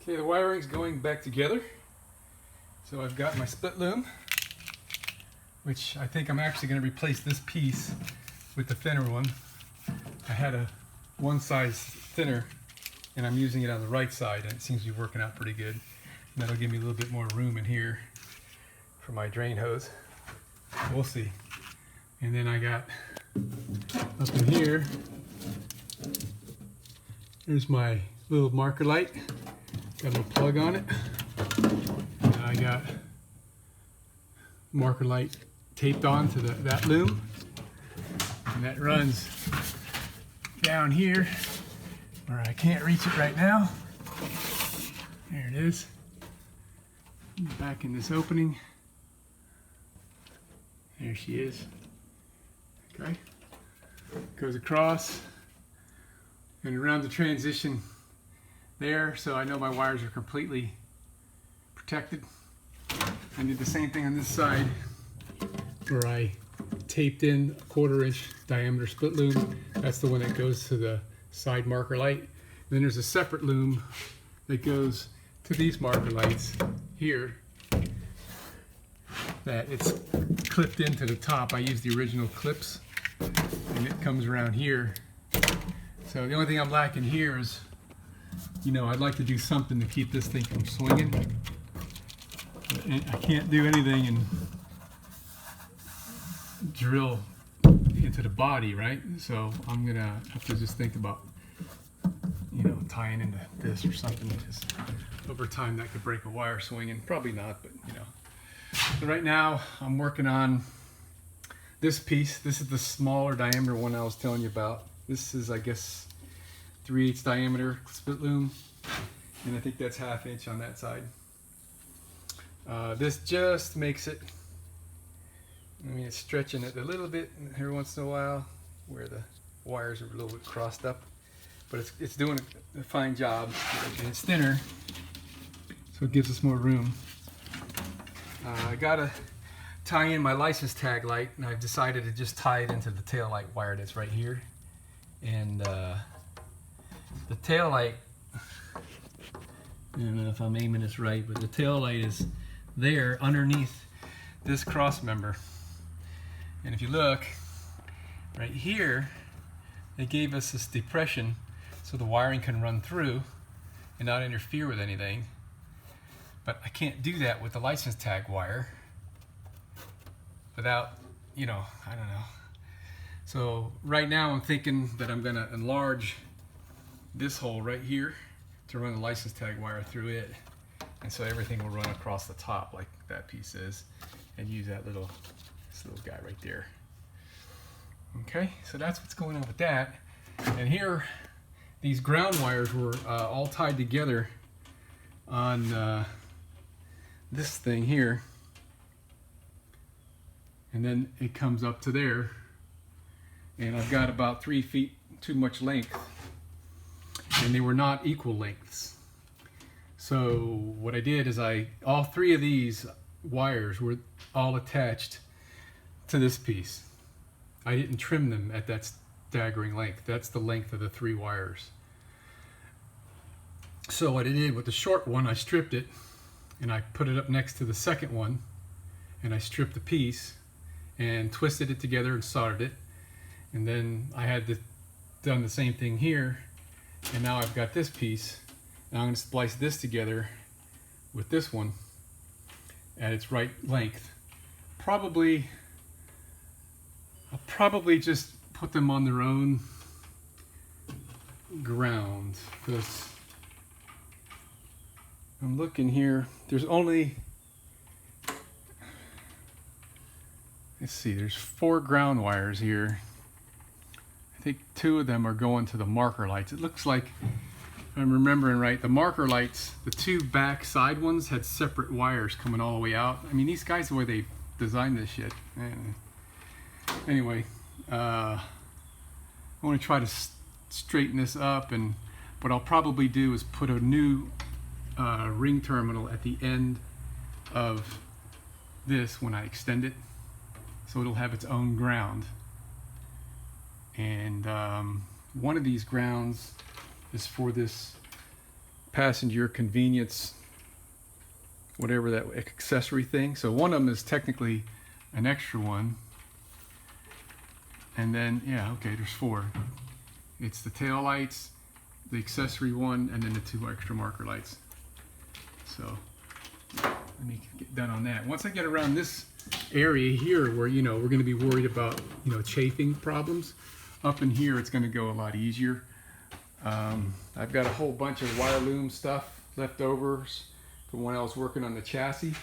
Okay, the wiring's going back together. So I've got my split loom, which I think I'm actually going to replace this piece with the thinner one. I had a one size thinner and I'm using it on the right side and it seems to be working out pretty good. And that'll give me a little bit more room in here for my drain hose. We'll see. And then I got up in here, there's my little marker light. Got a little plug on it. And I got marker light taped on to that loom. And that runs down here where I can't reach it right now. There it is. Back in this opening. There she is. Okay. Goes across and around the transition there, so I know my wires are completely protected. I did the same thing on this side where I taped in a 1/4 inch diameter split loom. That's the one that goes to the side marker light. And then there's a separate loom that goes to these marker lights here that it's clipped into the top. I use the original clips and it comes around here. So the only thing I'm lacking here is, you know, I'd like to do something to keep this thing from swinging. I can't do anything and drill into the body, right? So I'm gonna have to just think about, you know, tying into this or something, because over time that could break a wire swinging. Probably not, but you know. So right now I'm working on this piece. This is the smaller diameter one I was telling you about. This is, I guess, 3/8 diameter split loom, and I think that's 1/2 inch on that side. This just makes it, I mean, it's stretching it a little bit every once in a while where the wires are a little bit crossed up, but it's doing a fine job. And it's thinner, so it gives us more room. I gotta tie in my license tag light, and I've decided to just tie it into the tail light wire that's right here. And the tail light, I don't know if I'm aiming this right, but the tail light is there underneath this cross member. And if you look right here, they gave us this depression so the wiring can run through and not interfere with anything. But I can't do that with the license tag wire without, you know, I don't know. So right now I'm thinking that I'm gonna enlarge this hole right here to run the license tag wire through it. And so everything will run across the top like that piece is, and use this little guy right there. Okay, so that's what's going on with that. And here, these ground wires were all tied together on this thing here. And then it comes up to there. And I've got about 3 feet too much length. And they were not equal lengths. So what I did is all 3 of these wires were all attached to this piece. I didn't trim them at that staggering length. That's the length of the 3 wires. So what I did with the short one, I stripped it and I put it up next to the second one, and I stripped the piece and twisted it together and soldered it. And then I had done the same thing here, and now I've got this piece, and I'm going to splice this together with this one at its right length. I'll probably just put them on their own ground, because I'm looking here, there's only, let's see, there's 4 ground wires here. I think 2 of them are going to the marker lights. It looks like, if I'm remembering right, the marker lights, the 2 back side ones had separate wires coming all the way out. I mean, these guys, the way they designed this shit. Anyway, I want to try to straighten this up, and what I'll probably do is put a new ring terminal at the end of this when I extend it, so it'll have its own ground. And one of these grounds is for this passenger convenience, whatever that accessory thing. So one of them is technically an extra one. And then, yeah, okay, there's 4. It's the tail lights, the accessory one, and then the 2 extra marker lights. So let me get done on that. Once I get around this area here where, you know, we're going to be worried about, you know, chafing problems, up in here it's going to go a lot easier. I've got a whole bunch of wire loom stuff leftovers from when I was working on the chassis,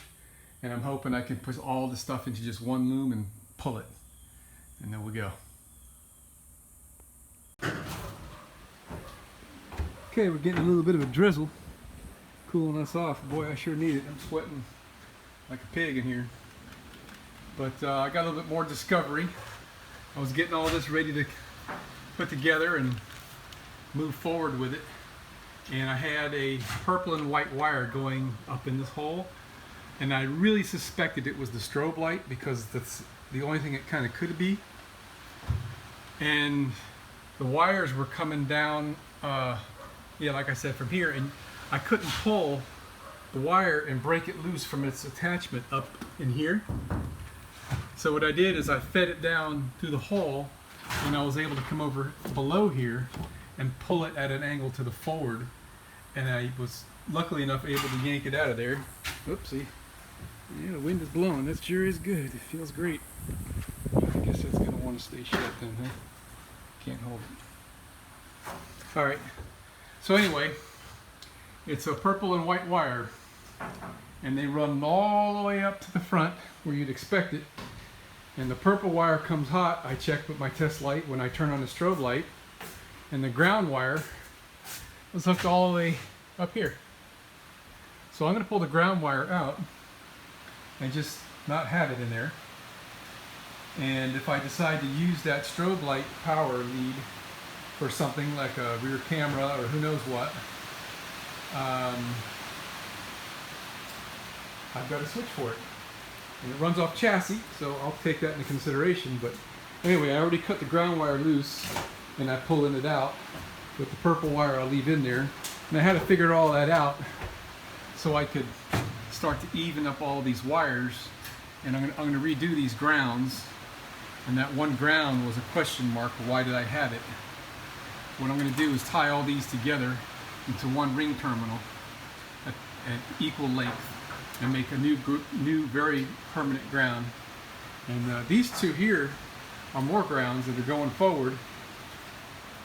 and I'm hoping I can put all the stuff into just one loom and pull it, and there we go. Okay, we're getting a little bit of a drizzle, cooling us off. Boy, I sure need it. I'm sweating like a pig in here. But I got a little bit more discovery. I was getting all this ready to put together and move forward with it, and I had a purple and white wire going up in this hole, and I really suspected it was the strobe light because that's the only thing it kind of could be. And the wires were coming down, yeah, like I said, from here, and I couldn't pull the wire and break it loose from its attachment up in here. So what I did is I fed it down through the hole, and I was able to come over below here and pull it at an angle to the forward, and I was luckily enough able to yank it out of there. Oopsie. Yeah, the wind is blowing. That sure is good. It feels great. I guess that's going to want to stay shut then, huh? Can't hold it. All right. So anyway, it's a purple and white wire, and they run all the way up to the front where you'd expect it. And the purple wire comes hot. I checked with my test light when I turn on the strobe light, and the ground wire was hooked all the way up here. So I'm going to pull the ground wire out and just not have it in there. And if I decide to use that strobe light power lead for something like a rear camera or who knows what, I've got a switch for it. And it runs off chassis, so I'll take that into consideration. But anyway, I already cut the ground wire loose, and I'm pulling it out. With the purple wire I'll leave in there. And I had to figure all that out so I could start to even up all these wires. And I'm going to redo these grounds. And that one ground was a question mark. Why did I have it? What I'm going to do is tie all these together into one ring terminal at equal length and make a new very permanent ground. And these two here are more grounds that are going forward.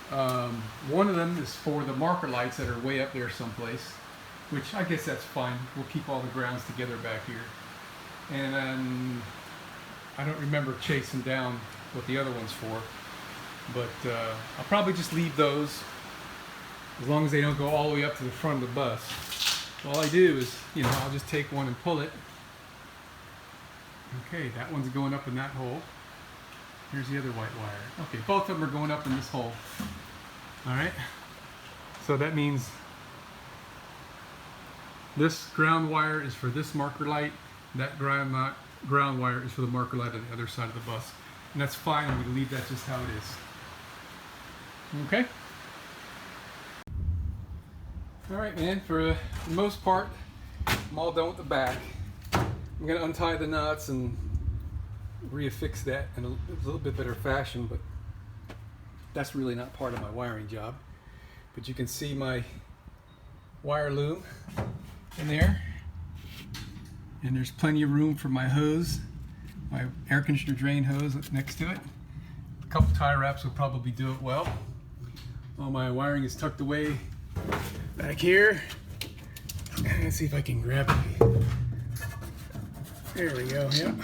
One of them is for the marker lights that are way up there someplace, which I guess that's fine. We'll keep all the grounds together back here. And I don't remember chasing down what the other one's for, but I'll probably just leave those as long as they don't go all the way up to the front of the bus. All I do is, you know, I'll just take one and pull it. Okay, that one's going up in that hole. Here's the other white wire. Okay, both of them are going up in this hole. All right, so that means this ground wire is for this marker light. That ground wire is for the marker light on the other side of the bus. And that's fine. I'm going to leave that just how it is. Okay? All right, man, for the most part, I'm all done with the back. I'm going to untie the nuts and reaffix that in a little bit better fashion, but that's really not part of my wiring job. But you can see my wire loom in there, and there's plenty of room for my hose, my air conditioner drain hose next to it. A couple tie wraps will probably do it well. All my wiring is tucked away back here. Let's see if I can grab it. There we go. Yep.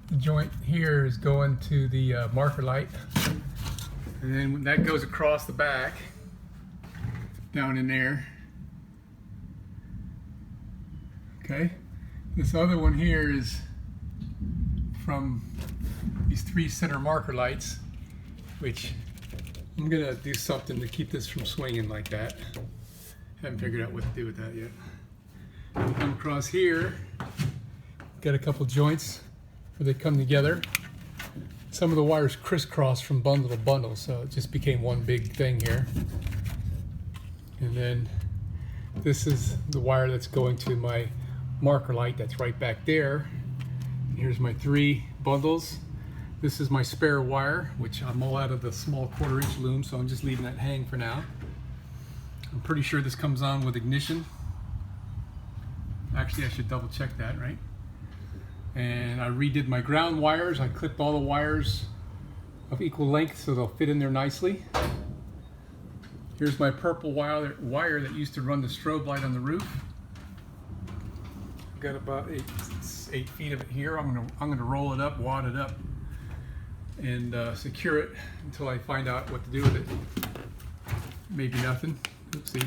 The joint here is going to the marker light, and then that goes across the back down in there. Okay, this other one here is from these 3 center marker lights, which I'm gonna do something to keep this from swinging like that. Haven't figured out what to do with that yet. Come across here, got a couple joints where they come together. some of the wires crisscrossed from bundle to bundle, so it just became one big thing here. And then this is the wire that's going to my marker light that's right back there. And here's my 3 bundles. This is my spare wire, which I'm all out of the small 1/4" loom, so I'm just leaving that hang for now. I'm pretty sure this comes on with ignition. Actually, I should double check that, right? And I redid my ground wires. I clipped all the wires of equal length so they'll fit in there nicely. Here's my purple wire that used to run the strobe light on the roof. I've got about 8 feet of it here. I'm gonna roll it up, wad it up, and secure it until I find out what to do with it. Maybe nothing. Let's see.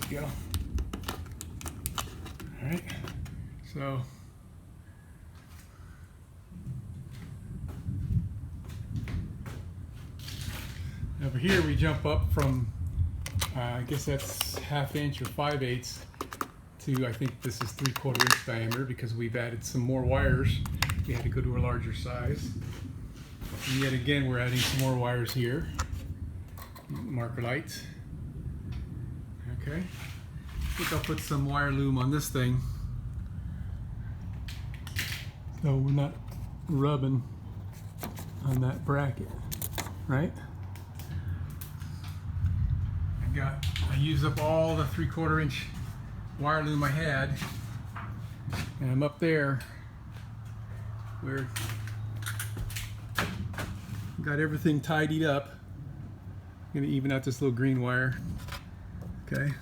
There we go. All right. So over here we jump up from I guess that's 1/2 inch or 5/8 to, I think this is 3/4 inch diameter, because we've added some more wires. We had to go to a larger size. And yet again, we're adding some more wires here. Marker lights. Okay. I think I'll put some wire loom on this thing, so we're not rubbing on that bracket, right? I used up all the 3/4 inch wire loom I had, and I'm up there where got everything tidied up. I'm gonna even out this little green wire. Okay,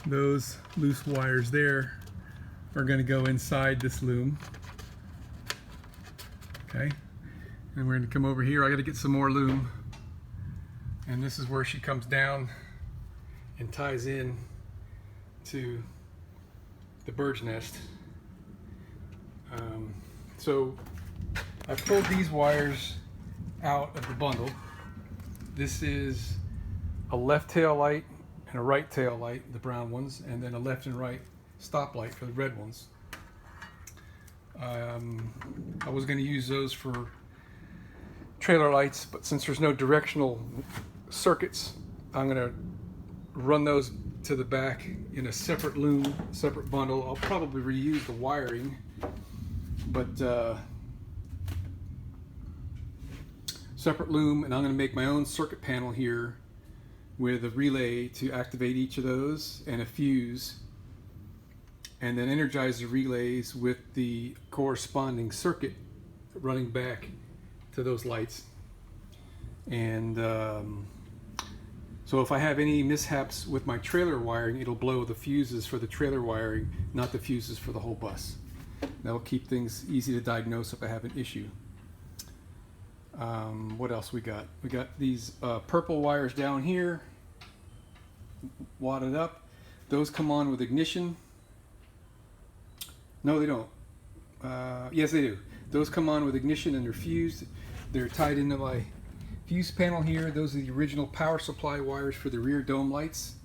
those loose wires there are gonna go inside this loom. Okay, and we're gonna come over here. I gotta get some more loom. And this is where she comes down and ties in to the bird's nest. So I pulled these wires out of the bundle. This is a left tail light and a right tail light, the brown ones, and then a left and right stop light for the red ones. I was going to use those for trailer lights, but since there's no directional circuits, I'm going to run those to the back in a separate loom, separate bundle. I'll probably reuse the wiring, but separate loom, and I'm going to make my own circuit panel here with a relay to activate each of those and a fuse, and then energize the relays with the corresponding circuit running back to those lights. And so if I have any mishaps with my trailer wiring, it'll blow the fuses for the trailer wiring, not the fuses for the whole bus. That'll keep things easy to diagnose if I have an issue. What else we got? We got these purple wires down here, wadded up. Those come on with ignition. No, they don't. Yes, they do. Those come on with ignition and they're fused. They're tied into my fuse panel here. Those are the original power supply wires for the rear dome lights.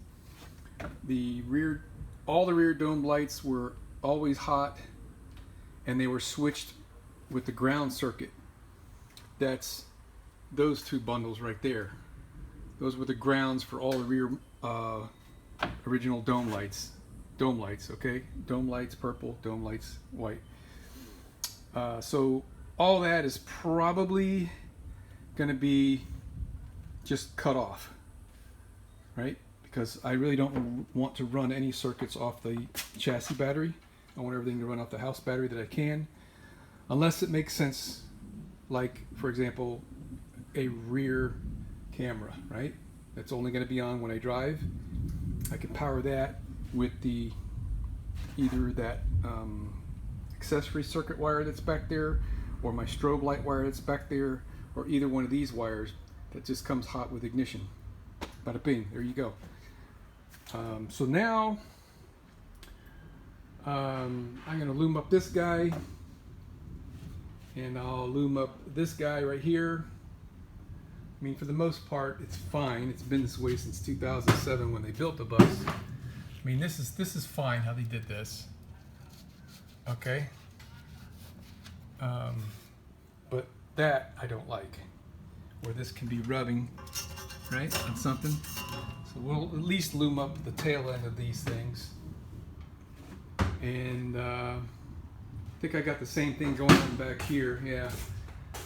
All the rear dome lights were always hot, and they were switched with the ground circuit. That's those 2 bundles right there. Those were the grounds for all the rear original dome lights. Dome lights, okay? Dome lights purple, dome lights white. So all that is probably going to be just cut off, right? Because I really don't want to run any circuits off the chassis battery. I want everything to run off the house battery that I can, unless it makes sense, like for example a rear camera, right? That's only going to be on when I drive. I can power that with either that accessory circuit wire that's back there, or my strobe light wire that's back there, or either one of these wires that just comes hot with ignition. Bada bing, there you go. So now I'm going to loom up this guy, and I'll loom up this guy right here. I mean, for the most part, it's fine. It's been this way since 2007 when they built the bus. I mean, this is fine how they did this. Okay. But that I don't like, where this can be rubbing, right, on something. So we'll at least loom up the tail end of these things. And I think I got the same thing going on back here. Yeah,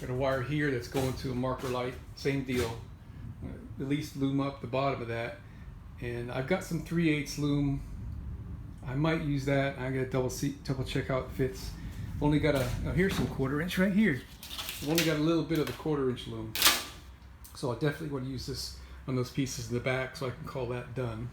got a wire here that's going to a marker light. Same deal. At least loom up the bottom of that. And I've got some 3/8 loom. I might use that. I gotta double check how it fits. Only got here's some 1/4 inch right here. I've only got a little bit of the 1/4 inch loom. So I definitely want to use this on those pieces in the back so I can call that done.